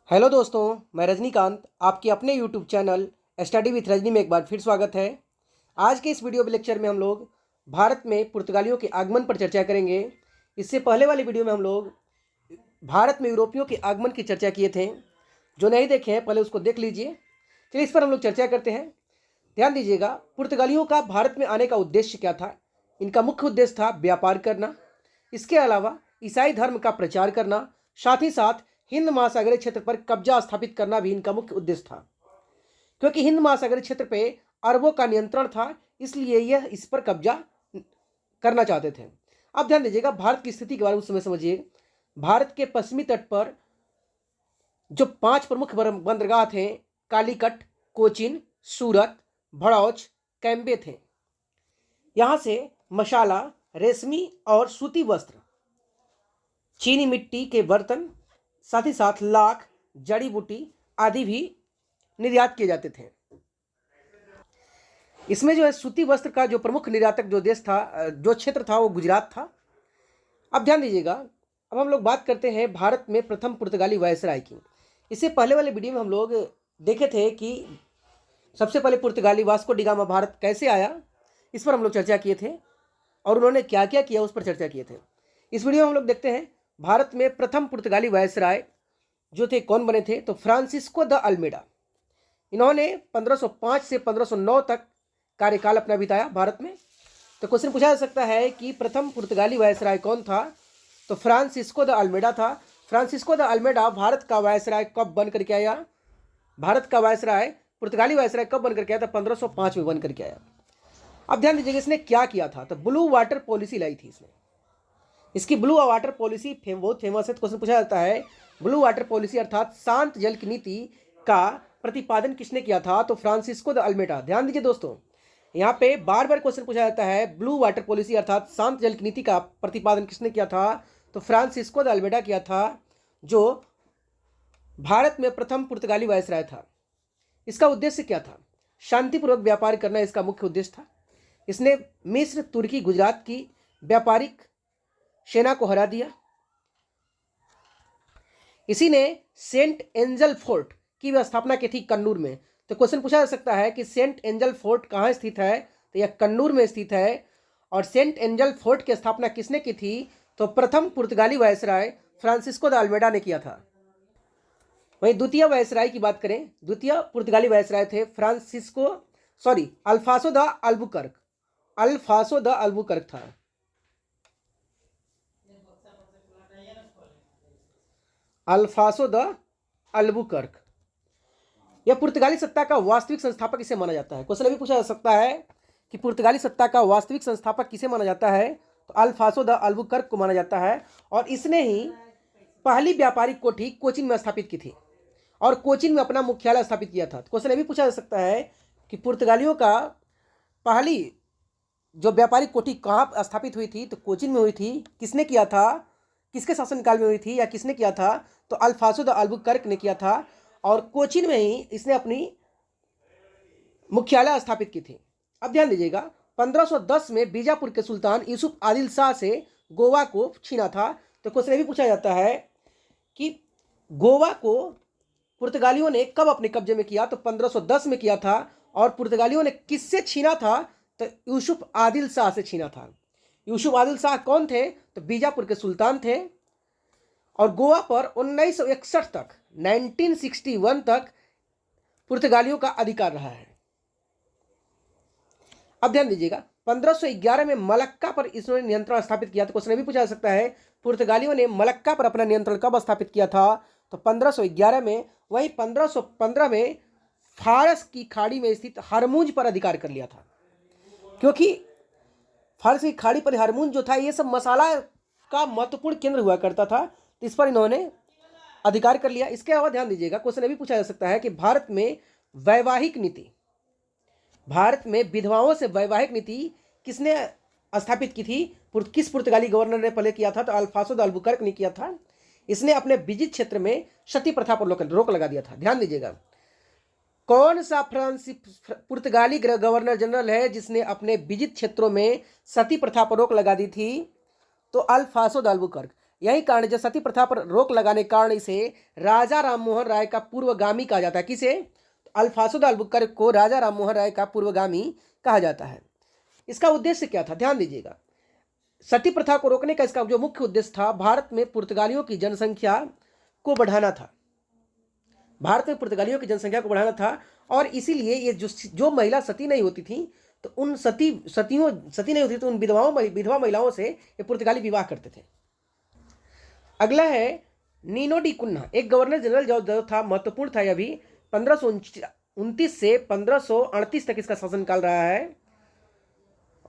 Hello दोस्तों, मैं रजनीकांत आपके अपने YouTube channel study with Rajni में एक बार फिर स्वागत है। आज के इस वीडियो लेक्चर में हम लोग भारत में पुर्तगालियों के आगमन पर चर्चा करेंगे। इससे पहले वाली वीडियो में हम लोग भारत में यूरोपियों के आगमन की चर्चा किए थे। जो नहीं देखे हैं पहले उसको देख लीजिए। चलिए इस पर हम लोग चर्चा करते हैं। ध्यान दीजिएगा, पुर्तगालियों का भारत में आने का उद्देश्य क्या था। इनका मुख्य उद्देश्य था व्यापार करना, इसके अलावा ईसाई धर्म का प्रचार करना, साथ ही साथ हिंद महासागरीय क्षेत्र पर कब्जा स्थापित करना भी इनका मुख्य उद्देश्य था। क्योंकि हिंद महासागरीय क्षेत्र पे अरबों का नियंत्रण था, इसलिए यह इस पर कब्जा करना चाहते थे। अब ध्यान दीजिएगा, भारत की स्थिति के बारे में उस समय समझिए। भारत के पश्चिमी तट पर जो 5 प्रमुख बंदरगाह थे, कालीकट, कोचिन, सूरत, भड़ौच, कैम्बे थे। यहाँ से मसाला, रेशमी और सूती वस्त्र, चीनी मिट्टी के बर्तन, साथ ही साथ लाख, जड़ी बूटी आदि भी निर्यात किए जाते थे। इसमें जो है सूती वस्त्र का जो प्रमुख निर्यातक जो देश था, जो क्षेत्र था, वो गुजरात था। अब ध्यान दीजिएगा, अब हम लोग बात करते हैं भारत में प्रथम पुर्तगाली वायसराय की। इससे पहले वाले वीडियो में हम लोग देखे थे कि सबसे पहले पुर्तगाली वास्को डी गामा भारत कैसे आया, इस पर हम लोग चर्चा किए थे और उन्होंने क्या क्या किया उस पर चर्चा किए थे। इस वीडियो में हम लोग देखते हैं भारत में प्रथम पुर्तगाली वायसराय जो थे कौन बने थे। तो फ्रांसिस्को द अल्मेडा, इन्होंने 1505 से 1509 तक कार्यकाल अपना बिताया भारत में। तो क्वेश्चन पूछा जा सकता है कि प्रथम पुर्तगाली वायसराय कौन था। तो फ्रांसिस्को द अल्मेडा था। फ्रांसिस्को द अल्मेडा भारत का वायसराय कब बन करके आया? भारत का वायसराय, पुर्तगाली वायसराय कब बन करके आया था? 1505 में बन करके आया। अब ध्यान दीजिएगा, इसने क्या किया था। तो ब्लू वाटर पॉलिसी लाई थी इसने। इसकी ब्लू वाटर पॉलिसी बहुत फेमस है। तो क्वेश्चन पूछा जाता है, ब्लू वाटर पॉलिसी अर्थात शांत जल की नीति का प्रतिपादन किसने किया था? तो फ्रांसिस्को द अल्मेडा। ध्यान दीजिए दोस्तों, यहाँ पे बार बार क्वेश्चन पूछा जाता है, ब्लू वाटर पॉलिसी अर्थात शांत जल की नीति का प्रतिपादन किसने किया था? तो फ्रांसिस्को द अल्मेडा किया था, जो भारत में प्रथम पुर्तगाली वायसराय था। इसका उद्देश्य क्या था? शांतिपूर्वक व्यापार करना इसका मुख्य उद्देश्य था। इसने मिस्र, तुर्की, गुजरात की व्यापारिक सेना को हरा दिया। इसी ने सेंट एंजल फोर्ट की स्थापना की थी कन्नूर में। तो क्वेश्चन पूछा जा सकता है कि सेंट एंजल फोर्ट कहाँ स्थित है? तो यह कन्नूर में स्थित है। और सेंट एंजल फोर्ट की स्थापना किसने की थी? तो प्रथम पुर्तगाली वायसराय फ्रांसिस्को द अल्मेडा ने किया था। वहीं द्वितीय वायसराय की बात करें, द्वितीय पुर्तगाली वायसराय थे अल्फासो द अल्बुकर्क। अल्फासो द अल्बुकर्क था। अल्फासो द अल्बुकर्क, यह पुर्तगाली सत्ता का वास्तविक संस्थापक इसे माना जाता है। क्वेश्चन अभी पूछा जा सकता है कि पुर्तगाली सत्ता का वास्तविक संस्थापक किसे माना जाता है? तो अल्फासो द अल्बुकर्क को माना जाता है। और इसने ही पहली व्यापारिक कोठी कोचिन में स्थापित की थी और कोचिन में अपना मुख्यालय स्थापित किया था। क्वेश्चन अभी पूछा जा सकता है कि पुर्तगालियों का पहली जो व्यापारिक कोठी कहाँ स्थापित हुई थी? तो कोचिन में हुई थी। किसने किया था? किसके शासनकाल में हुई थी या किसने किया था? तो अल्फासो द अल्बुकर्क ने किया था और कोचिन में ही इसने अपनी मुख्यालय स्थापित की थी। अब ध्यान दीजिएगा, 1510 में बीजापुर के सुल्तान यूसुफ आदिल शाह से गोवा को छीना था। तो क्वेश्चन भी पूछा जाता है कि गोवा को पुर्तगालियों ने कब अपने कब्जे में किया? तो 1510 में किया था। और पुर्तगालियों ने किससे छीना था? तो यूसुफ आदिल शाह से छीना था। यूसुफ आदिल शाह कौन थे? तो बीजापुर के सुल्तान थे। और गोवा पर 1961 तक 1961 तक पुर्तगालियों का अधिकार रहा है। अब ध्यान दीजिएगा, 1511 में मलक्का पर इसने नियंत्रण स्थापित किया। तो क्वेश्चन भी पूछा जा सकता है, पुर्तगालियों ने मलक्का पर अपना नियंत्रण कब स्थापित किया था? तो 1511 में। वहीं 1515 में फारस की खाड़ी में स्थित हरमुज पर अधिकार कर लिया था। क्योंकि फारस की खाड़ी पर हरमुज जो था, ये सब मसाला का महत्वपूर्ण केंद्र हुआ करता था। तो इस पर इन्होंने अधिकार कर लिया। इसके अलावा ध्यान दीजिएगा, क्वेश्चन अभी पूछा जा सकता है कि भारत में वैवाहिक नीति, भारत में विधवाओं से वैवाहिक नीति किसने स्थापित की थी? किस पुर्तगाली गवर्नर ने पहले किया था? तो अल्फासो द अल्बुकर्क ने किया था। इसने अपने विजित क्षेत्र में सती प्रथा पर रोक लगा दिया था। ध्यान दीजिएगा, कौन सा पुर्तगाली गवर्नर जनरल है जिसने अपने विजित क्षेत्रों में सती प्रथा पर रोक लगा दी थी? तो अल्फासो द अल्बुकर्क। यही कारण जो सती प्रथा पर रोक लगाने के कारण इसे राजा राममोहन राय का पूर्वगामी कहा जाता है। किसे? अल्फांसो द अल्बुकर्क को राजा राममोहन राय का पूर्वगामी कहा जाता है। इसका उद्देश्य क्या था, ध्यान दीजिएगा। सती प्रथा को रोकने का इसका जो मुख्य उद्देश्य था, भारत में पुर्तगालियों की जनसंख्या को बढ़ाना था। भारत में पुर्तगालियों की जनसंख्या को बढ़ाना था, और इसीलिए ये जो महिला सती नहीं होती थी, तो उन सती नहीं होती तो उन विधवा महिलाओं से ये पुर्तगाली विवाह करते थे। अगला है नीनो डी कुन्हा, एक गवर्नर जनरल जो था, महत्वपूर्ण था। यह भी 1529 से 1538 तक इसका शासनकाल रहा है,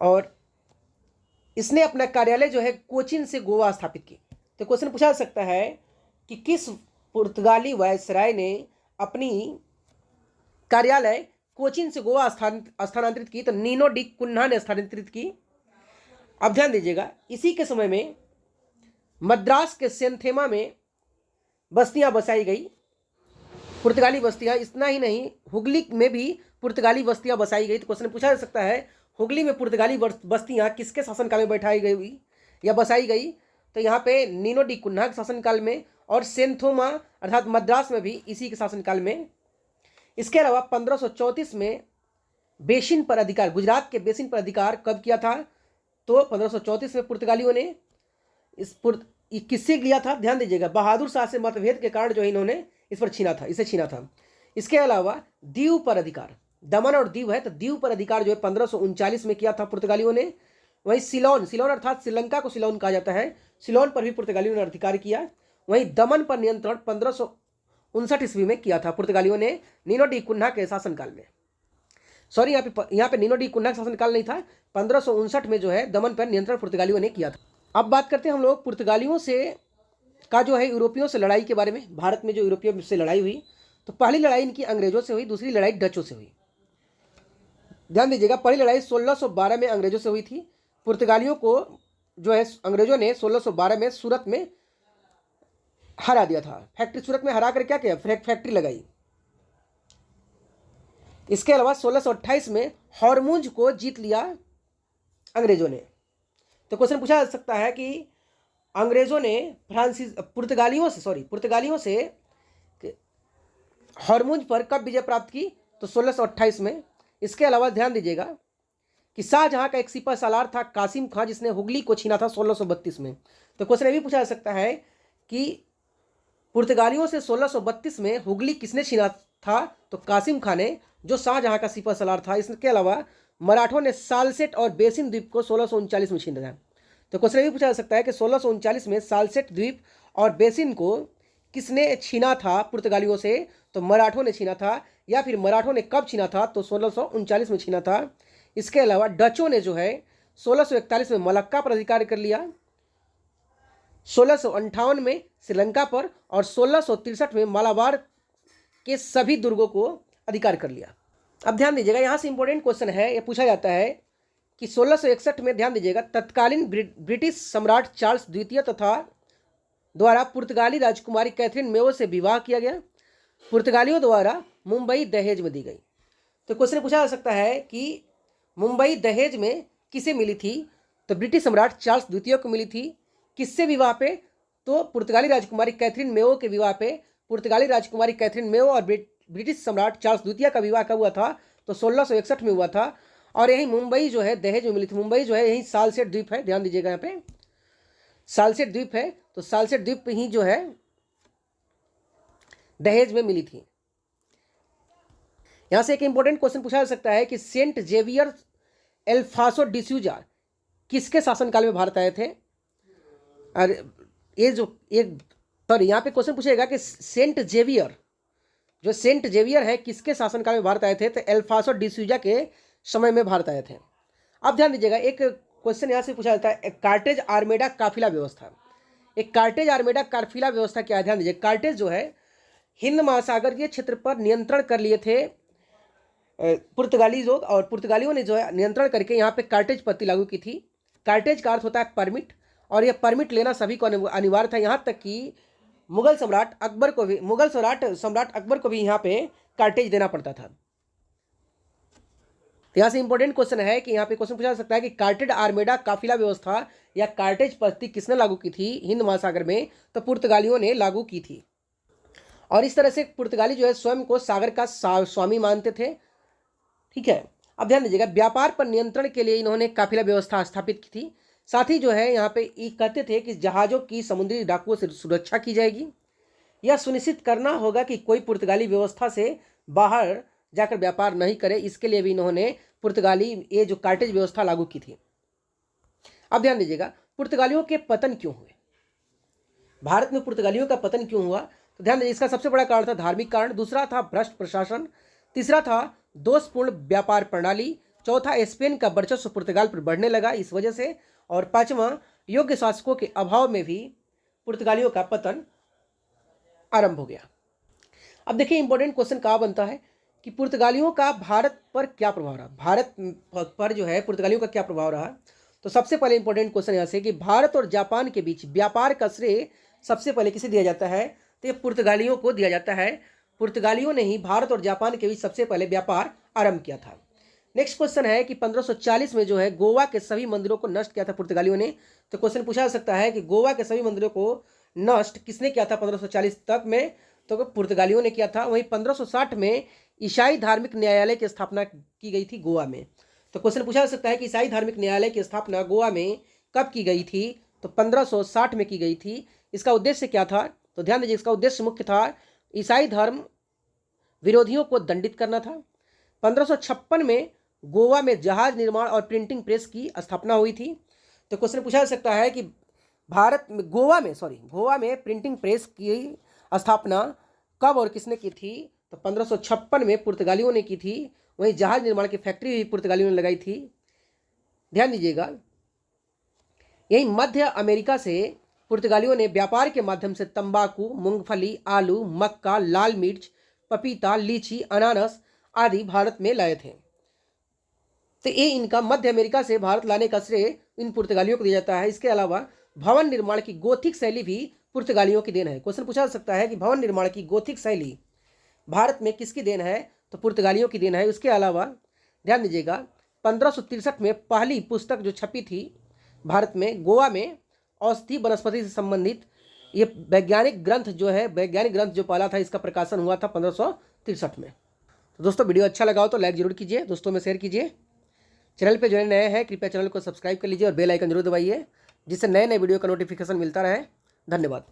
और इसने अपना कार्यालय जो है कोचिन से गोवा स्थापित की। तो क्वेश्चन पूछा जा सकता है कि किस पुर्तगाली वायसराय ने अपनी कार्यालय कोचिन से गोवा स्थानांतरित की? तो नीनो डी कुन्हा ने स्थानांतरित की। अब ध्यान दीजिएगा, इसी के समय में मद्रास के सेंथेमा में बस्तियां बसाई गई, पुर्तगाली बस्तियां। इतना ही नहीं, हुगली में भी पुर्तगाली बस्तियां बसाई गई। तो क्वेश्चन पूछा जा सकता है, हुगली में पुर्तगाली बस्तियां किसके शासनकाल में बैठाई गई या बसाई गई? तो यहाँ पे नीनो डी कुन्हा के शासनकाल में, और सेंथोमा अर्थात मद्रास में भी इसी के शासनकाल में। इसके अलावा 1534 में बेसिन पर अधिकार, गुजरात के बेसिन पर अधिकार कब किया था? तो 1534 में पुर्तगालियों ने किससे लिया था? ध्यान दीजिएगा, बहादुर शाह से मतभेद के कारण जो इन्होंने इस पर इसे छीना था। इसके अलावा दीव पर अधिकार, दमन और दीव है, तो दीव पर अधिकार जो है 1539 में किया था पुर्तगालियों ने। वहीं सिलोन अर्थात श्रीलंका को सिलोन कहा जाता है, सिलोन पर भी पुर्तगालियों ने अधिकार किया। वहीं दमन पर नियंत्रण 1559 ईस्वी में किया था पुर्तगालियों ने, नीनो डी कुन्हा के शासनकाल में। सॉरी, यहाँ पे नीनो डी कुन्हा का शासनकाल नहीं था, 1559 में जो है दमन पर नियंत्रण पुर्तगालियों ने किया था। अब बात करते हैं हम लोग पुर्तगालियों से का जो है यूरोपियों से लड़ाई के बारे में। भारत में जो यूरोपियों से लड़ाई हुई, तो पहली लड़ाई इनकी अंग्रेजों से हुई, दूसरी लड़ाई डचों से हुई। ध्यान दीजिएगा, पहली लड़ाई 1612 में अंग्रेजों से हुई थी। पुर्तगालियों को जो है अंग्रेजों ने 1612 में सूरत में हरा दिया था। सूरत में हरा कर क्या किया? फैक्ट्री लगाई। इसके अलावा 1628 में हॉर्मुज को जीत लिया अंग्रेजों ने। तो क्वेश्चन पूछा जा सकता है कि अंग्रेजों ने पुर्तगालियों से हॉर्मुज पर कब विजय प्राप्त की? तो 1628 में। इसके अलावा ध्यान दीजिएगा कि शाहजहां का एक सिपह सालार था कासिम खां, जिसने हुगली को छीना था 1632 में। तो क्वेश्चन ये भी पूछा जा सकता है कि पुर्तगालियों से 1632 में हुगली किसने छीना था? तो कासिम खां ने, जो शाहजहां का सिपह सालार था। इसके अलावा मराठों ने सालसेट और बेसिन द्वीप को 1639 में छीना था। तो क्वेश्चन ये भी पूछा जा सकता है कि 1639 में सालसेट द्वीप और बेसिन को किसने छीना था पुर्तगालियों से? तो मराठों ने छीना था, या फिर मराठों ने कब छीना था? तो 1639 में छीना था। इसके अलावा डचों ने जो है 1641 में मलक्का पर अधिकार कर लिया, 1658 में श्रीलंका पर, और 1663 में मालाबार के सभी दुर्गों को अधिकार कर लिया। अब ध्यान दीजिएगा, यहाँ से इंपॉर्टेंट क्वेश्चन है, ये पूछा जाता है कि 1661 में, ध्यान दीजिएगा, तत्कालीन ब्रिटिश सम्राट चार्ल्स द्वितीय तथा द्वारा पुर्तगाली राजकुमारी कैथरीन मेयो से विवाह किया गया, पुर्तगालियों द्वारा मुंबई दहेज में दी गई। तो क्वेश्चन पूछा जा सकता है कि मुंबई दहेज में किसे मिली थी? तो ब्रिटिश सम्राट चार्ल्स द्वितीय को मिली थी। किससे विवाह पे? तो पुर्तगाली राजकुमारी कैथरीन मेयो के विवाह पे। पुर्तगाली राजकुमारी कैथरीन मेयो और ब्रिटिश सम्राट चार्ल्स द्वितीय का विवाह कब हुआ था? तो 1661 में हुआ था, और यही मुंबई जो है दहेज में मिली थी। मुंबई जो है यही सालसेट द्वीप है, ध्यान दीजिएगा, यहाँ पे सालसेट द्वीप है, तो सालसेट द्वीप ही जो है दहेज में मिली थी। यहां से एक इंपॉर्टेंट क्वेश्चन पूछा जा सकता है कि सेंट जेवियर एल्फासो डिसूजा किसके शासनकाल में भारत आए थे? और ये जो एक यहाँ पे क्वेश्चन पूछेगा कि सेंट जेवियर है किसके शासनकाल में भारत आए थे? तो एल्फासो डिसूजा के समय में भारत आए थे। अब ध्यान दीजिएगा, एक क्वेश्चन यहाँ से पूछा जाता है, कार्टेज आर्मेडा काफिला व्यवस्था। एक कार्टेज आर्मेडा काफिला व्यवस्था क्या है? ध्यान दीजिए, कार्टेज जो है हिंद महासागर के क्षेत्र पर नियंत्रण कर लिए थे पुर्तगाली लोग, और पुर्तगालियों ने जो है नियंत्रण करके यहाँ पे कार्टेज पत्ती लागू की थी। कार्टेज का अर्थ होता है परमिट, और यह परमिट लेना सभी को अनिवार्य था। यहाँ तक कि मुगल सम्राट अकबर को भी यहाँ पे कार्टेज देना पड़ता था। तो यहाँ से इंपॉर्टेंट क्वेश्चन है कि यहाँ पे क्वेश्चन पूछा जा सकता है कि कार्टेज आर्मेडा काफिला व्यवस्था या कार्टेज पद्धति किसने लागू की थी हिंद महासागर में? तो पुर्तगालियों ने लागू की थी। और इस तरह से पुर्तगाली जो है स्वयं को सागर का स्वामी मानते थे। ठीक है, अब ध्यान दीजिएगा, व्यापार पर नियंत्रण के लिए इन्होंने काफिला व्यवस्था स्थापित की थी। साथ ही जो है यहाँ पे ये कहते थे कि जहाज़ों की समुद्री डाकुओं से सुरक्षा की जाएगी। यह सुनिश्चित करना होगा कि कोई पुर्तगाली व्यवस्था से बाहर जाकर व्यापार नहीं करे, इसके लिए भी इन्होंने पुर्तगाली ये जो कार्टेज व्यवस्था लागू की थी। अब ध्यान दीजिएगा, पुर्तगालियों के पतन क्यों हुए? भारत में पुर्तगालियों का पतन क्यों हुआ? तो ध्यान दीजिए, इसका सबसे बड़ा कारण था धार्मिक कारण, दूसरा था भ्रष्ट प्रशासन, तीसरा था दोषपूर्ण व्यापार प्रणाली, चौथा स्पेन का वर्चस्व पुर्तगाल पर बढ़ने लगा इस वजह से, और पांचवा योग्य शासकों के अभाव में भी पुर्तगालियों का पतन आरंभ हो गया। अब देखिए इंपॉर्टेंट क्वेश्चन कहाँ बनता है कि पुर्तगालियों का भारत पर क्या प्रभाव रहा, भारत पर जो है पुर्तगालियों का क्या प्रभाव रहा। तो सबसे पहले इंपॉर्टेंट क्वेश्चन यहाँ से कि भारत और जापान के बीच व्यापार का श्रेय सबसे पहले किसे दिया जाता है? तो ये पुर्तगालियों को दिया जाता है। पुर्तगालियों ने ही भारत और जापान के बीच सबसे पहले व्यापार आरंभ किया था। नेक्स्ट क्वेश्चन है कि 1540 में जो है गोवा के सभी मंदिरों को नष्ट किया था पुर्तगालियों ने। तो क्वेश्चन पूछा जा सकता है कि गोवा के सभी मंदिरों को नष्ट किसने किया था 1540 तक में? तो पुर्तगालियों ने किया था। वहीं 1560 में ईसाई धार्मिक न्यायालय की स्थापना की गई थी गोवा में। तो क्वेश्चन पूछा जा सकता है कि ईसाई धार्मिक न्यायालय की स्थापना गोवा में कब की गई थी? तो 1560 में की गई थी। इसका उद्देश्य क्या था? तो ध्यान दीजिए, इसका उद्देश्य मुख्य था ईसाई धर्म विरोधियों को दंडित करना था। 1556 में गोवा में जहाज निर्माण और प्रिंटिंग प्रेस की स्थापना हुई थी। तो क्वेश्चन पूछा जा सकता है कि गोवा में प्रिंटिंग प्रेस की स्थापना कब और किसने की थी? तो 1556 में पुर्तगालियों ने की थी। वहीं जहाज निर्माण की फैक्ट्री भी पुर्तगालियों ने लगाई थी। ध्यान दीजिएगा, यही मध्य अमेरिका से पुर्तगालियों ने व्यापार के माध्यम से तंबाकू, मूंगफली, आलू, मक्का, लाल मिर्च, पपीता, लीची, अनानास आदि भारत में लाए थे। तो ये इनका मध्य अमेरिका से भारत लाने का श्रेय इन पुर्तगालियों को दिया जाता है। इसके अलावा भवन निर्माण की गोथिक शैली भी पुर्तगालियों की देन है। क्वेश्चन पूछा जा सकता है कि भवन निर्माण की गोथिक शैली भारत में किसकी देन है? तो पुर्तगालियों की देन है। उसके अलावा ध्यान दीजिएगा, 1563 में पहली पुस्तक जो छपी थी भारत में गोवा में औषधि वनस्पति से संबंधित ये वैज्ञानिक ग्रंथ जो पहला था, इसका प्रकाशन हुआ था 1563 में। तो दोस्तों वीडियो अच्छा लगा हो तो लाइक जरूर कीजिए, दोस्तों में शेयर कीजिए। चैनल पे जो नए हैं कृपया चैनल को सब्सक्राइब कर लीजिए और बेल आइकन जरूर दबाइए, जिससे नए वीडियो का नोटिफिकेशन मिलता रहे। धन्यवाद।